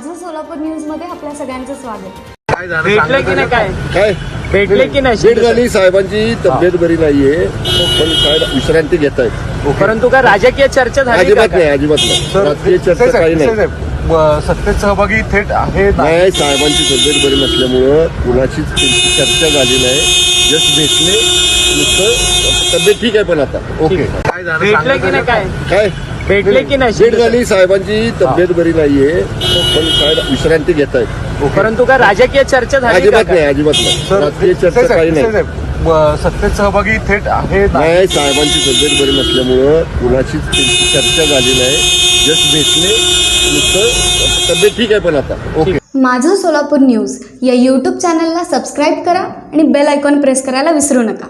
माझं सोलापूर न्यूज मध्ये आपल्या सगळ्यांचं स्वागत. भेटले की नाही काय भेटले की नाही? भेट झाली. साहेबांची तब्येत बरी नाहीये, पण साहेब विश्रांती घेत आहेत. परंतु काय राजकीय चर्चा झाली अजिबात का नाही, अजिबात नाही. राजकीय चर्चा काही नाही. सत्तेत सहभागी थेट आहेत. नाही, साहेबांची तब्येत बरी नसल्यामुळं कुणाचीच त्यांची चर्चा झाली नाही. जस्ट भेटले, नुसतं तब्येत ठीक आहे. पण आता ओके. भेटले की नाही काय भेटले की नाही? भेट झाली. साहेबांची तब्येत बरी नाहीये, पण साहेब विश्रांती घेत आहेत. परंतु काय राजकीय चर्चा झाली अजिबात का नाही, अजिबात नाही. राजकीय चर्चा काही नाही. सत्तेत सहभागी थेट आहेत. नाही, साहेबांची तब्येत बरी नसल्यामुळं कुणाचीच त्यांची चर्चा झाली नाही. जस्ट भेटले, नुसतं तब्येत ठीक आहे. पण आता ओके. माझं सोलापूर न्यूज या यूट्यूब चॅनलला सबस्क्राईब करा आणि बेल आयकॉन प्रेस करायला विसरू नका.